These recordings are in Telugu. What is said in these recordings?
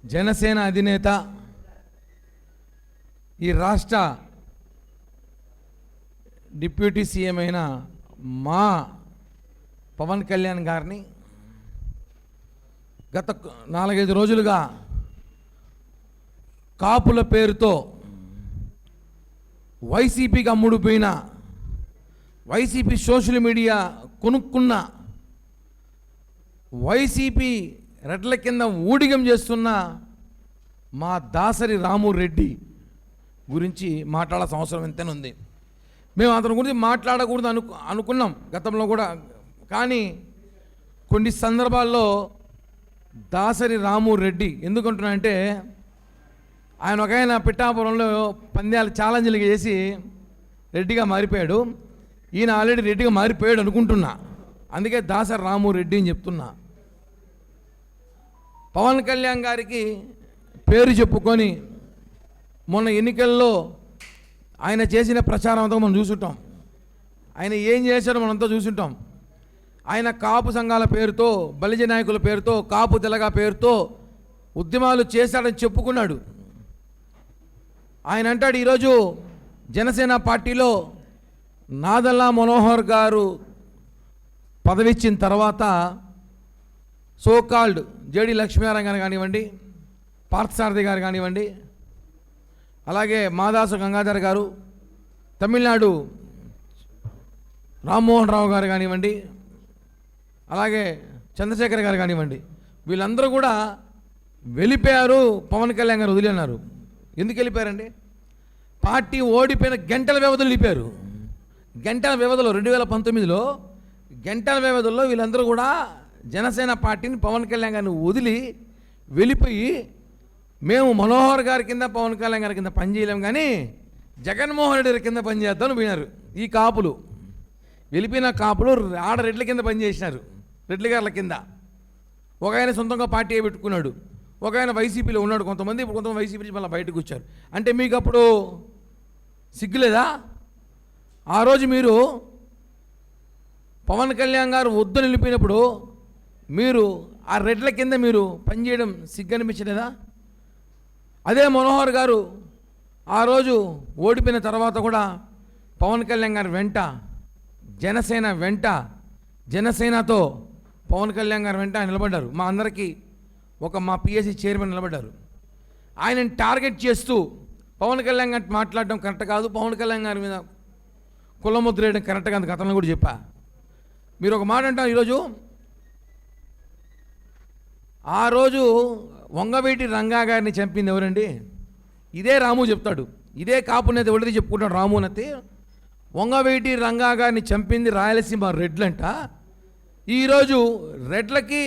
జనసేన అధినేత ఈ రాష్ట్ర డిప్యూటీ సీఎం అయిన మా పవన్ కళ్యాణ్ గారిని గత 4-5 రోజులుగా కాపుల పేరుతో వైసీపీకి అమ్ముడుపోయిన, వైసీపీ సోషల్ మీడియా కొనుక్కున్న, వైసీపీ రెడ్ల కింద ఊడిగం చేస్తున్న మా దాసరి రాము రెడ్డి గురించి మాట్లాడాల్సిన అవసరం ఎంతైనా ఉంది. మేము అతని గురించి మాట్లాడకూడదు అనుకున్నాం గతంలో కూడా. కానీ కొన్ని సందర్భాల్లో దాసరి రాము రెడ్డి ఎందుకంటున్నానంటే, ఆయన ఒక ఆయన పిఠాపురంలో పంద్యాలు ఛాలెంజ్లు చేసి రెడ్డిగా మారిపోయాడు. ఈయన ఆల్రెడీ రెడ్డిగా మారిపోయాడు అనుకుంటున్నా, అందుకే దాసరి రాము రెడ్డి అని చెప్తున్నా. పవన్ కళ్యాణ్ గారికి పేరు చెప్పుకొని మొన్న ఎన్నికల్లో ఆయన చేసిన ప్రచారం అంతా మనం చూసుంటాం. ఆయన ఏం చేశాడో మనంతా చూసుంటాం. ఆయన కాపు సంఘాల పేరుతో, బలిజ నాయకుల పేరుతో, కాపు తెలగ పేరుతో ఉద్యమాలు చేశాడని చెప్పుకున్నాడు. ఆయన అంటాడు, ఈరోజు జనసేన పార్టీలో నాదెళ్ల మనోహర్ గారు పదవి ఇచ్చిన తర్వాత సోకాల్డ్ జేడి లక్ష్మీనారాయణ గారు కానివ్వండి, పార్థసారథి గారు కానివ్వండి, అలాగే మాదాసు గంగాధర్ గారు, తమిళనాడు రామ్మోహన్ రావు గారు కానివ్వండి, అలాగే చంద్రశేఖర్ గారు కానివ్వండి, వీళ్ళందరూ కూడా వెళ్ళిపోయారు. పవన్ కళ్యాణ్ గారు వదిలినారు. ఎందుకు వెళ్ళిపోయారండి? పార్టీ ఓడిపోయిన గంటల వ్యవధిలో వెళ్ళిపోయారు. గంటల వ్యవధిలో 2019లో గంటల వ్యవధిలో వీళ్ళందరూ కూడా జనసేన పార్టీని, పవన్ కళ్యాణ్ గారిని వదిలి వెళ్ళిపోయి, మేము మనోహర్ గారి కింద, పవన్ కళ్యాణ్ గారి కింద పనిచేయలేము కానీ జగన్మోహన్ రెడ్డి కింద పనిచేద్దామని పోయినారు. ఈ కాపులు వెళ్ళిపోయిన కాపులు ఆడ రెడ్ల కింద పనిచేసినారు, రెడ్ల గారుల కింద. ఒక ఆయన సొంతంగా పార్టీ పెట్టుకున్నాడు, ఒక ఆయన వైసీపీలో ఉన్నాడు, కొంతమంది వైసీపీ నుంచి మళ్ళీ బయటకు వచ్చారు. అంటే మీకు అప్పుడు సిగ్గులేదా? ఆ రోజు మీరు పవన్ కళ్యాణ్ గారు వద్దు నిలిపినప్పుడు మీరు ఆ రెడ్ల కింద మీరు పనిచేయడం సిగ్గనిపించలేదా? అదే మనోహర్ గారు ఆ రోజు ఓడిపోయిన తర్వాత కూడా పవన్ కళ్యాణ్ గారు వెంట, జనసేన వెంట, జనసేనతో పవన్ కళ్యాణ్ గారు వెంట ఆయన నిలబడ్డారు. మా అందరికీ మా పిఎస్సి చైర్మన్ నిలబడ్డారు. ఆయనని టార్గెట్ చేస్తూ పవన్ కళ్యాణ్ గారు మాట్లాడడం కరెక్ట్ కాదు, పవన్ కళ్యాణ్ గారి మీద కులముద్ర వేయడం కరెక్ట్ కాదు, గతంలో కూడా చెప్పా. మీరు ఒక మాట అంటారు, ఈరోజు ఆ రోజు వంగవీటి రంగా గారిని చంపింది ఎవరండి? ఇదే రాము చెప్తాడు, ఇదే కాపునేత ఎవరిది చెప్పుకుంటాడు రాము నతి. వంగవీటి రంగా గారిని చంపింది రాయలసీమ రెడ్లంట. ఈరోజు రెడ్లకి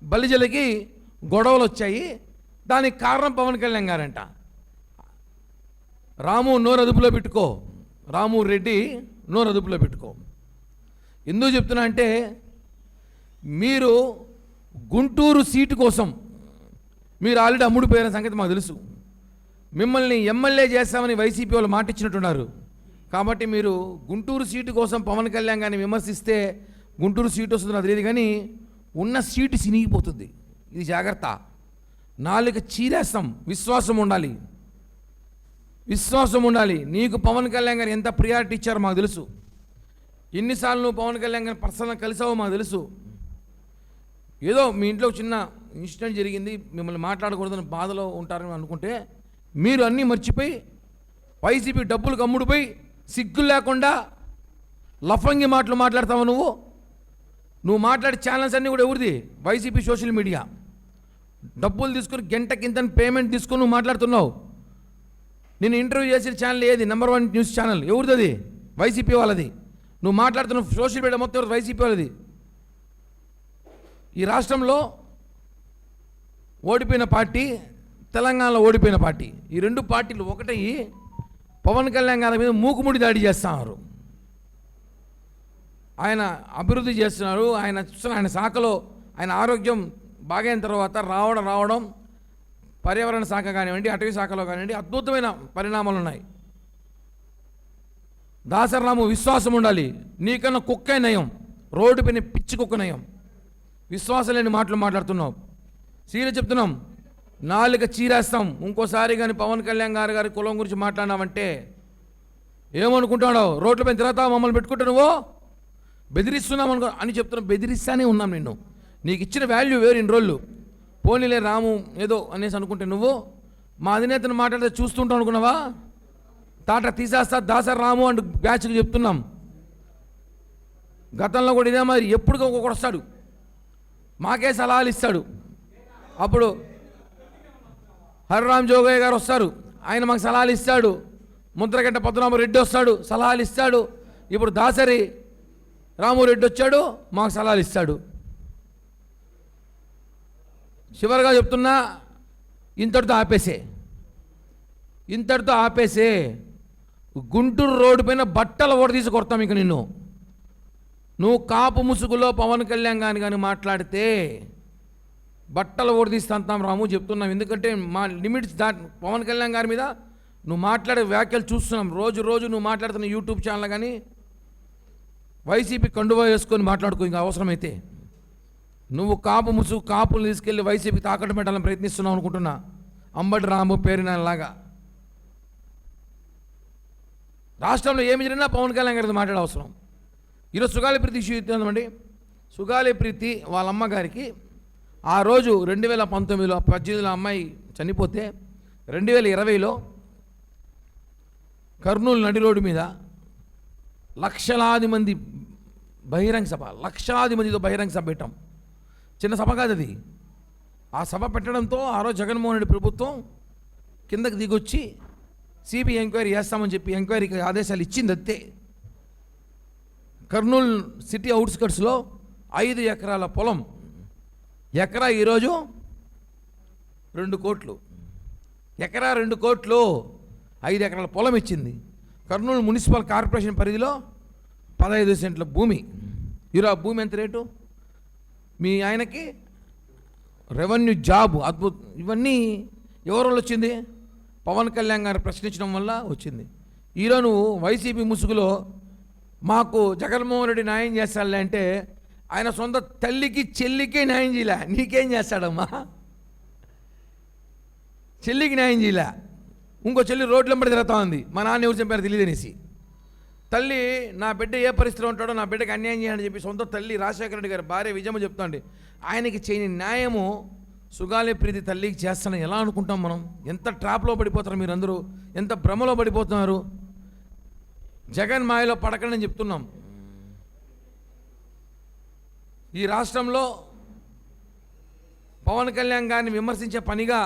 బలిజలకి గొడవలు వచ్చాయి, దానికి కారణం పవన్ కళ్యాణ్ గారంట. రాము నోరు అదుపులో పెట్టుకో, రాము రెడ్డి నోరు అదుపులో పెట్టుకో. ఎందుకు చెప్తున్నా అంటే, మీరు గుంటూరు సీటు కోసం మీరు ఆల్రెడీ అమ్ముడిపోయిన సంగతి మాకు తెలుసు. మిమ్మల్ని ఎమ్మెల్యే చేస్తామని వైసీపీ వాళ్ళు మాట ఇచ్చినట్టున్నారు. కాబట్టి మీరు గుంటూరు సీటు కోసం పవన్ కళ్యాణ్ గారిని విమర్శిస్తే గుంటూరు సీటు వస్తుందో తెలియదు, కానీ ఉన్న సీటు సినిగిపోతుంది. ఇది జాగ్రత్త. నాలుక చీరేస్తాం. విశ్వాసం ఉండాలి, విశ్వాసం ఉండాలి. నీకు పవన్ కళ్యాణ్ గారు ఎంత ప్రియారిటీ ఇచ్చారో మాకు తెలుసు. ఎన్నిసార్లు నువ్వు పవన్ కళ్యాణ్ గారిని పర్సనల్గా కలిసావో మాకు తెలుసు. ఏదో మీ ఇంట్లో చిన్న ఇన్సిడెంట్ జరిగింది, మిమ్మల్ని మాట్లాడకూడదని బాధలో ఉంటారని అనుకుంటే మీరు అన్నీ మర్చిపోయి వైసీపీ డబ్బులకు అమ్ముడుపోయి సిగ్గులు లేకుండా లఫంగి మాటలు మాట్లాడతావు. నువ్వు మాట్లాడే ఛానల్స్ అన్నీ కూడా ఎవరిది? YCP social media. డబ్బులు తీసుకుని గంటకింత పేమెంట్ తీసుకుని నువ్వు మాట్లాడుతున్నావు. నేను ఇంటర్వ్యూ చేసిన ఛానల్ ఏది? Number 1 news channel. ఎవరిది అది? వైసీపీ వాళ్ళది. నువ్వు మాట్లాడుతున్నావు సోషల్ మీడియా మొత్తం వైసీపీ వాళ్ళది. ఈ రాష్ట్రంలో ఓడిపోయిన పార్టీ, తెలంగాణలో ఓడిపోయిన పార్టీ, ఈ 2 పార్టీలు ఒకటయ్యి పవన్ కళ్యాణ్ గారి మీద మూకుముడి దాడి చేస్తున్నారు. ఆయన అభివృద్ధి చేస్తున్నారు. ఆయన శాఖలో ఆయన ఆరోగ్యం బాగైన తర్వాత రావడం పర్యావరణ శాఖ కానివ్వండి, అటవీ శాఖలో కానివ్వండి అద్భుతమైన పరిణామాలు ఉన్నాయి. దాసరి రాము విశ్వాసం ఉండాలి. నీకన్నా కుక్కే నయం, రోడ్డు పైన పిచ్చి కుక్క నయం. విశ్వాసం లేని మాటలు మాట్లాడుతున్నావు. సీరియస్ చెప్తున్నాం. నాలుక చీరేస్తాం. ఇంకోసారి కానీ పవన్ కళ్యాణ్ గారి కులం గురించి మాట్లాడినావంటే ఏమనుకుంటాడో, రోడ్ల పైన తిరుగుతావు, మమ్మల్ని పెట్టుకుంటా నువ్వు బెదిరిస్తున్నాం అనుకో అని చెప్తున్నావు. బెదిరిస్తానే ఉన్నాం నిన్ను. నీకు ఇచ్చిన వాల్యూ వేరు ఇన్ని రోజులు. పోనీలే రాము ఏదో అనేసి అనుకుంటే నువ్వు మా అధినేతను మాట్లాడితే చూస్తుంటావు అనుకున్నావా? తాట తీసేస్తా దాసరి రాము అంటూ బ్యాచ్కి చెప్తున్నాం. గతంలో కూడా ఇదే మరి ఎప్పుడు ఒక్కొక్కడు వస్తాడు, మాకే సలహాలు ఇస్తాడు. అప్పుడు హరిరామ్ జోగయ్య గారు వస్తారు, ఆయన మాకు సలహాలు ఇస్తాడు. ముద్రగడ్డ పద్మనాభరెడ్డి వస్తాడు, సలహాలు ఇస్తాడు. ఇప్పుడు దాసరి రామురెడ్డి వచ్చాడు, మాకు సలహాలు ఇస్తాడు. చివరిగా చెప్తున్నా, ఇంతటితో ఆపేసే. గుంటూరు రోడ్డు పైన బట్టలు ఓడదీసి కొడతాం ఇక నిన్ను. నువ్వు కాపు ముసుగులో పవన్ కళ్యాణ్ కానీ మాట్లాడితే బట్టలు ఓడదీస్తాం రాము చెప్తున్నాం. ఎందుకంటే మా లిమిట్స్ పవన్ కళ్యాణ్ గారి మీద నువ్వు మాట్లాడే వ్యాఖ్యలు చూస్తున్నాం. రోజు నువ్వు మాట్లాడుతున్న యూట్యూబ్ ఛానల్ కానీ వైసీపీ కండువా వేసుకొని మాట్లాడుకో. ఇంకా అవసరమైతే నువ్వు కాపు ముసుగు కాపులు తీసుకెళ్ళి వైసీపీ తాకట్టు పెట్టాలని ప్రయత్నిస్తున్నావు అనుకుంటున్నా. అంబటి రాము పేరులాగా రాష్ట్రంలో ఏమి జరిగినా పవన్ కళ్యాణ్ గారితో మాట్లాడే అవసరం. ఈరోజు సుగాలి ప్రీతి ఇష్యూ ఇస్తుందండి. సుగాలి ప్రీతి వాళ్ళ అమ్మగారికి ఆ రోజు 2019లో 18లో అమ్మాయి చనిపోతే 2020లో కర్నూలు నడి రోడ్డు మీద లక్షలాది మందితో బహిరంగ సభ పెట్టాం. చిన్న సభ కాదు అది. ఆ సభ పెట్టడంతో ఆ రోజు జగన్మోహన్ రెడ్డి ప్రభుత్వం కిందకి దిగొచ్చి సిబిఐ ఎంక్వైరీ చేస్తామని చెప్పి ఎంక్వైరీకి ఆదేశాలు ఇచ్చింది. అంతే. కర్నూలు సిటీ అవుట్స్కట్స్లో 5 ఎకరాల పొలం, ఎకరా ఈరోజు 2 కోట్లు. ఎకరా 2 కోట్లు, 5 ఎకరాల పొలం ఇచ్చింది. కర్నూలు మున్సిపల్ కార్పొరేషన్ పరిధిలో 15 సెంట్ల భూమి. ఈరోజు భూమి ఎంత రేటు? మీ ఆయనకి రెవెన్యూ జాబ్ అద్భుతం. ఇవన్నీ ఎవరి వల్ల వచ్చింది? పవన్ కళ్యాణ్ గారు ప్రశ్నించడం వల్ల వచ్చింది. ఈరోజు నువ్వు వైసీపీ ముసుగులో మాకు జగన్మోహన్ రెడ్డి న్యాయం చేస్తాడులే అంటే ఆయన సొంత తల్లికి చెల్లికే న్యాయం చేయలే, నీకేం చేస్తాడమ్మా? చెల్లికి న్యాయం చేయలే. ఇంకో చెల్లి రోడ్ల వెంబడి తిరుగుతూ ఉంది, మా నాన్న ఎవరు చెప్పారు తెలియదనేసి. తల్లి నా బిడ్డ ఏ పరిస్థితిలో ఉంటాడో నా బిడ్డకి అన్యాయం చేయాలని చెప్పి సొంత తల్లి రాజశేఖర రెడ్డి గారి భార్య విజయమ్మ చెప్తాండి. ఆయనకి చేయని న్యాయము సుగాలి ప్రీతి తల్లికి చేస్తానని ఎలా అనుకుంటాం మనం? ఎంత ట్రాప్లో పడిపోతారు మీరందరూ, ఎంత భ్రమలో పడిపోతున్నారు. జగన్ మాయలో పడకండి అని చెప్తున్నాం. ఈ రాష్ట్రంలో పవన్ కళ్యాణ్ గారిని విమర్శించే పనిగా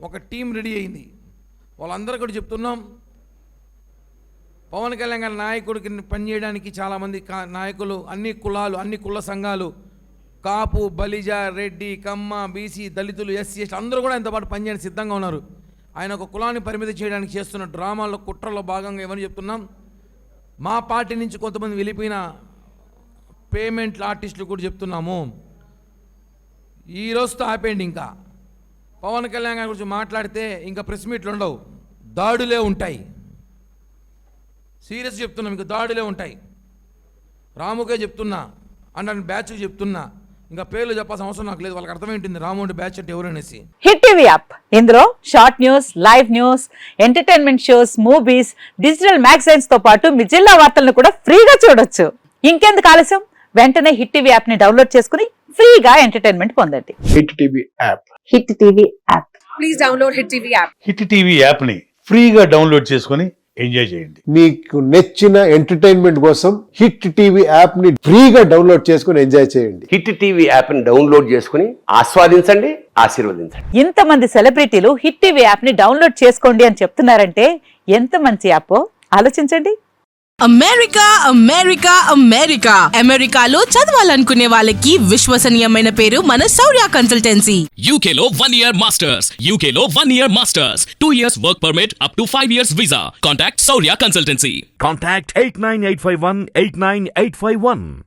ఒక టీం రెడీ అయింది. వాళ్ళందరూ కూడా చెప్తున్నాం, పవన్ కళ్యాణ్ గారి నాయకుడికి పనిచేయడానికి చాలామంది నాయకులు, అన్ని కులాలు, అన్ని కుల సంఘాలు, కాపు, బలిజ, రెడ్డి, కమ్మ, బీసీ, దళితులు, ఎస్సీ, ఎస్టీ అందరూ కూడా ఆయనతో పాటు పనిచేయడానికి సిద్ధంగా ఉన్నారు. ఆయన ఒక కులాన్ని పరిమితి చేయడానికి చేస్తున్న డ్రామాల్లో కుట్రలో భాగంగా ఏమని చెప్తున్నాం, మా పార్టీ నుంచి కొంతమంది వెళ్ళిపోయిన పేమెంట్ ఆర్టిస్టులు కూడా చెప్తున్నాము, ఈ రోజుతో ఆపేయండి. ఇంకా పవన్ కళ్యాణ్ గారి గురించి మాట్లాడితే ఇంకా ప్రెస్ మీట్లు ఉండవు, దాడులే ఉంటాయి. సీరియస్ చెప్తున్నాం, ఇంకా దాడులే ఉంటాయి. రాముకే చెప్తున్నా, అండ్ బ్యాచ్కి చెప్తున్నా, ఇంకా పేర్లు చెప్పాల్సిన అవసరం నాకు లేదు. వాళ్ళకి అర్థమైంటుంది రాము అంటే బ్యాచ్ అంటే ఎవరనేసి. హిట్ టీవీ యాప్, ఇందులో short news, live news, entertainment shows, movies, digital magazines తో పాటు మీ జిల్లా వార్తలను కూడా ఫ్రీగా చూడొచ్చు. ఇంకెందుకు ఆలస్యం, వెంటనే హిట్ టీవీ యాప్ ని డౌన్లోడ్ చేసుకుని ఫ్రీగా ఎంటర్టైన్మెంట్ పొందండి. Hit TV app. Hit TV app. Please download hit TV app. Hit TV app ని ఫ్రీగా డౌన్లోడ్ చేసుకుని ఎంజాయ్ చేయండి. మీకు నచ్చిన ఎంటర్టైన్మెంట్ కోసం హిట్ టీవీ యాప్ ని ఫ్రీగా డౌన్లోడ్ చేసుకుని ఎంజాయ్ చేయండి. హిట్ టీవీ యాప్ ని డౌన్లోడ్ చేసుకుని ఆస్వాదించండి, ఆశీర్వదించండి. ఇంతమంది సెలబ్రిటీలు హిట్ టీవీ యాప్ ని డౌన్లోడ్ చేసుకోండి అని చెప్తున్నారంటే ఎంత మంచి యాప్ ఆలోచించండి. అమెరికా అమెరికా అమెరికా అమెరికాలో చదవాలనుకునే వాళ్ళకి విశ్వసనీయమైన పేరు మన శౌర్య కన్సల్టెన్సీ. UK లో 1 year masters. UK లో 1 year masters. 2 years work permit up to 5 years visa. Contact Saurya Consultancy. Contact 89851 89851.